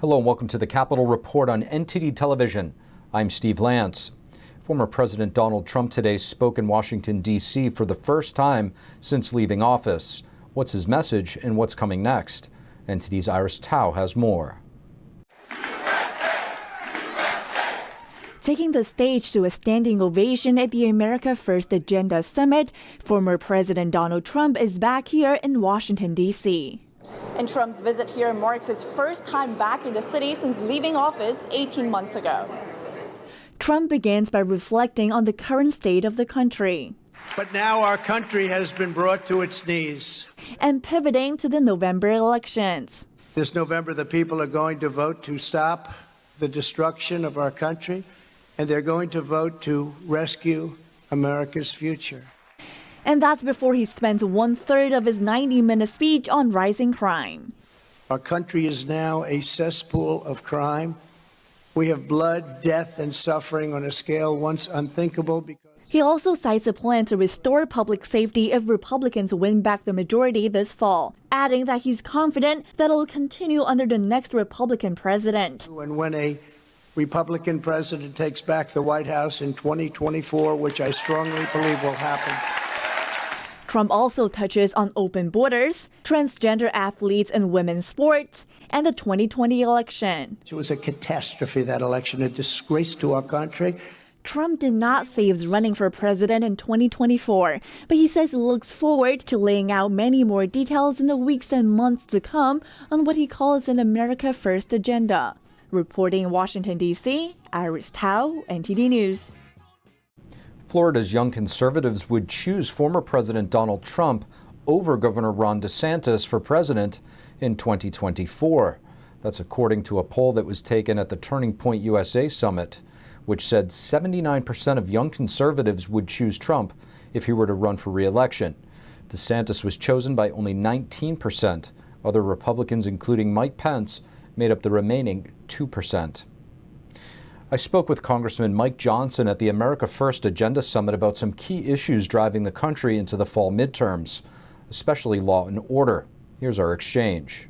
Hello and welcome to the Capitol Report on NTD television. I'm Steve Lance. Former President Donald Trump today spoke in Washington, D.C. for the first time since leaving office. What's his message and what's coming next? NTD's Iris Tao has more. Taking the stage to a standing ovation at the America First Agenda Summit, former President Donald Trump is back here in Washington, D.C. And Trump's visit here marks his first time back in the city since leaving office 18 months ago. Trump begins by reflecting on the current state of the country. But now our country has been brought to its knees. And pivoting to the November elections. This November, the people are going to vote to stop the destruction of our country, and they're going to vote to rescue America's future. And that's before he spends 1/3 of his 90-minute speech on rising crime. Our country is now a cesspool of crime. We have blood, death, and suffering on a scale once unthinkable. He also cites a plan to restore public safety if Republicans win back the majority this fall, adding that he's confident that it'll continue under the next Republican president. And when a Republican president takes back the White House in 2024, which I strongly believe will happen. Trump also touches on open borders, transgender athletes and women's sports, and the 2020 election. It was a catastrophe, that election, a disgrace to our country. Trump did not say he's running for president in 2024, but he says he looks forward to laying out many more details in the weeks and months to come on what he calls an America First agenda. Reporting in Washington, D.C., Iris Tao, NTD News. Florida's young conservatives would choose former President Donald Trump over Governor Ron DeSantis for president in 2024. That's according to a poll that was taken at the Turning Point USA Summit, which said 79% of young conservatives would choose Trump if he were to run for re-election. DeSantis was chosen by only 19%. Other Republicans, including Mike Pence, made up the remaining 2%. I spoke with Congressman Mike Johnson at the America First Agenda Summit about some key issues driving the country into the fall midterms, especially law and order. Here's our exchange.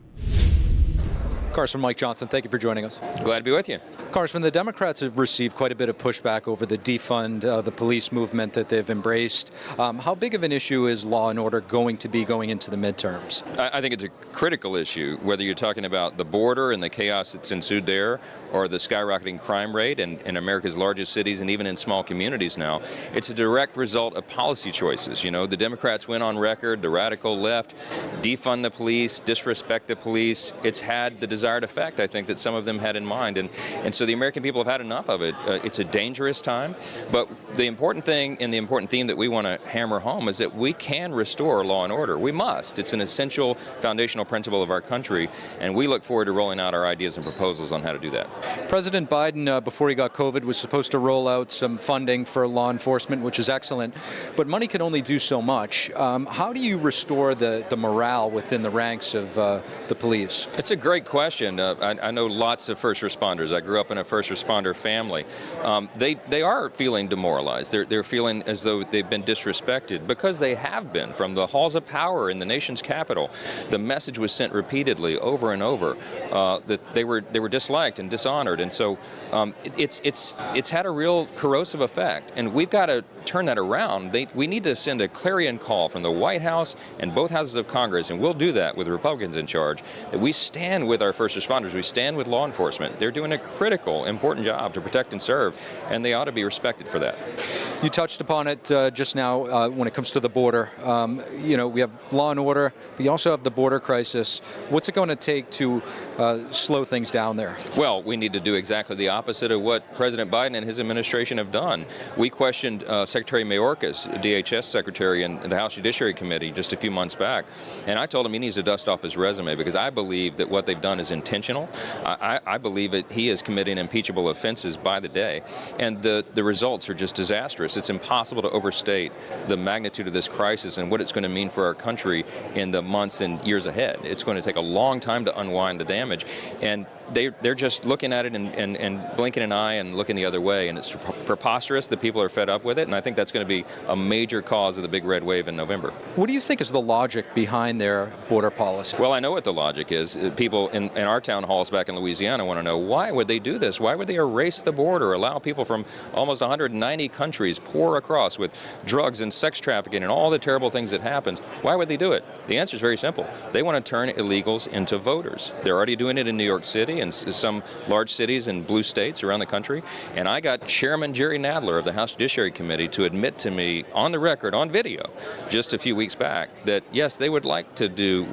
Congressman Mike Johnson, thank you for joining us. Glad to be with you. Congressman, the Democrats have received quite a bit of pushback over the defund the police movement that they've embraced. How big of an issue is law and order going to be going into the midterms? I think it's a critical issue, whether you're talking about the border and the chaos that's ensued there, or the skyrocketing crime rate in America's largest cities and even in small communities now. It's a direct result of policy choices. You know, the Democrats went on record, the radical left, defund the police, disrespect the police. It's had the desired effect, I think, that some of them had in mind. And so the American people have had enough of it. It's a dangerous time. But the important thing and the important theme that we want to hammer home is that we can restore law and order. We must. It's an essential foundational principle of our country. And we look forward to rolling out our ideas and proposals on how to do that. President Biden, before he got COVID, was supposed to roll out some funding for law enforcement, which is excellent. But money can only do so much. How do you restore the morale within the ranks of the police? It's a great question. I know lots of first responders. I grew up in a first responder family. They are feeling demoralized. They're feeling as though they've been disrespected, because they have been. From the halls of power in the nation's capital, the message was sent repeatedly over and over that they were disliked and dishonored, and so it's had a real corrosive effect. And we've got to turn that around. We need to send a clarion call from the White House and both houses of Congress, and we'll do that with Republicans in charge, that we stand with our first responders. We stand with law enforcement. They're doing a critical, important job to protect and serve, and they ought to be respected for that. You touched upon it just now when it comes to the border. We have law and order, but you also have the border crisis. What's it going to take to slow things down there? Well, we need to do exactly the opposite of what President Biden and his administration have done. We questioned Secretary Mayorkas, DHS Secretary, in the House Judiciary Committee just a few months back, and I told him he needs to dust off his resume, because I believe that what they've done is intentional. I believe that he is committing impeachable offenses by the day, and the results are just disastrous. It's impossible to overstate the magnitude of this crisis and what it's going to mean for our country in the months and years ahead. It's going to take a long time to unwind the damage, and they're just looking at it and blinking an eye and looking the other way, and it's preposterous that people are fed up with it, and I think that's going to be a major cause of the big red wave in November. What do you think is the logic behind their border policy? Well, I know what the logic is. People in our town halls back in Louisiana want to know, why would they do this? Why would they erase the border, allow people from almost 190 countries pour across with drugs and sex trafficking and all the terrible things that happens? Why would they do it? The answer is very simple. They want to turn illegals into voters. They're already doing it in New York City and some large cities in blue states around the country. And I got Chairman Jerry Nadler of the House Judiciary Committee to admit to me on the record, on video, just a few weeks back, that yes, they would like to do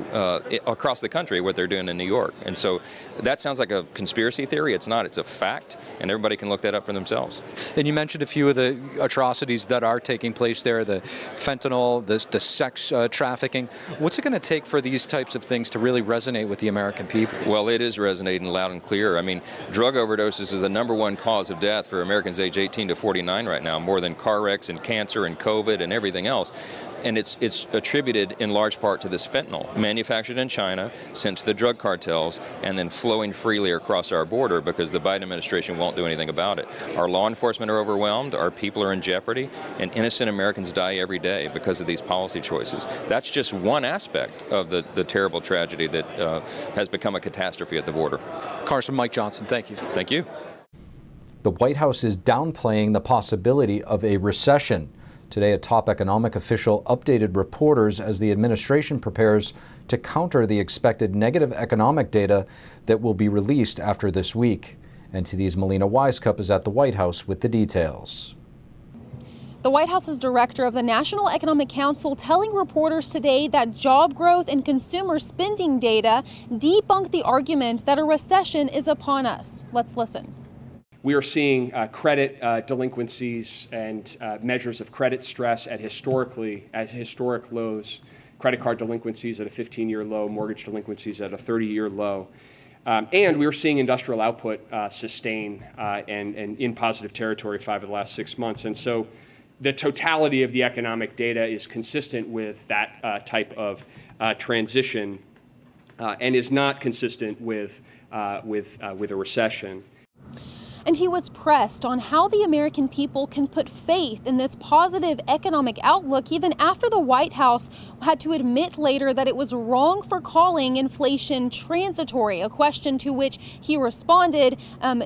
across the country what they're doing in New York. And so that sounds like a conspiracy theory. It's not. It's a fact, and everybody can look that up for themselves. And you mentioned a few of the atrocities that are taking place there, the fentanyl, the sex trafficking. What's it going to take for these types of things to really resonate with the American people? Well, it is resonating loud and clear. I mean, drug overdoses is the #1 cause of death for Americans age 18 to 49 right now, more than car wrecks and cancer and COVID and everything else. And it's attributed in large part to this fentanyl, manufactured in China, sent to the drug cartels, and then flowing freely across our border because the Biden administration won't do anything about it. Our law enforcement are overwhelmed, our people are in jeopardy, and innocent Americans die every day because of these policy choices. That's just one aspect of the terrible tragedy that has become a catastrophe at the border. Congressman Mike Johnson, thank you. Thank you. The White House is downplaying the possibility of a recession. Today, a top economic official updated reporters as the administration prepares to counter the expected negative economic data that will be released after this week. NTD's Melina Wisecup is at the White House with the details. The White House's director of the National Economic Council telling reporters today that job growth and consumer spending data debunk the argument that a recession is upon us. Let's listen. We are seeing credit delinquencies and measures of credit stress at historic lows, credit card delinquencies at a 15-year low, mortgage delinquencies at a 30-year low. And we are seeing industrial output sustain and in positive territory 5 of the last 6 months. And so the totality of the economic data is consistent with that type of transition and is not consistent with a recession. And he was pressed on how the American people can put faith in this positive economic outlook even after the White House had to admit later that it was wrong for calling inflation transitory, a question to which he responded,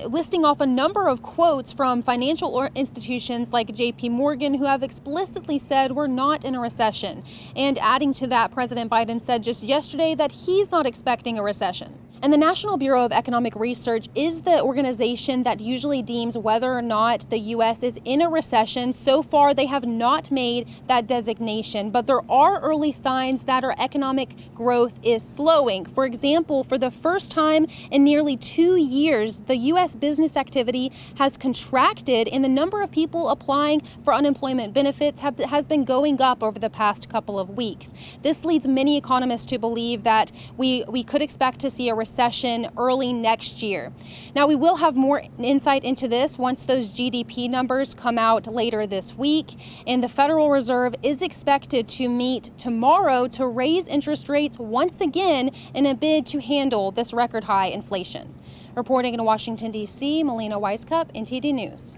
listing off a number of quotes from financial institutions like JP Morgan, who have explicitly said we're not in a recession. And adding to that, President Biden said just yesterday that he's not expecting a recession. And the National Bureau of Economic Research is the organization that usually deems whether or not the U.S. is in a recession. So far, they have not made that designation, but there are early signs that our economic growth is slowing. For example, for the first time in nearly 2 years, the U.S. business activity has contracted, and the number of people applying for unemployment benefits has been going up over the past couple of weeks. This leads many economists to believe that we could expect to see a recession early next year. Now, we will have more insight into this once those GDP numbers come out later this week, and the Federal Reserve is expected to meet tomorrow to raise interest rates once again in a bid to handle this record high inflation. Reporting in Washington, D.C., Melina Wisecup, NTD News.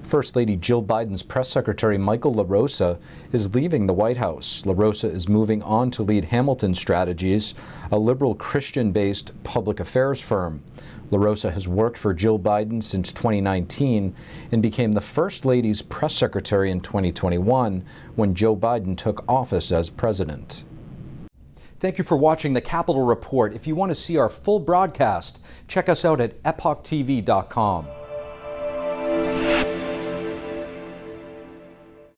First Lady Jill Biden's press secretary Michael LaRosa is leaving the White House. LaRosa is moving on to lead Hamilton Strategies, a liberal Christian-based public affairs firm. LaRosa has worked for Jill Biden since 2019 and became the First Lady's press secretary in 2021 when Joe Biden took office as president. Thank you for watching the Capitol Report. If you want to see our full broadcast, check us out at epochtv.com.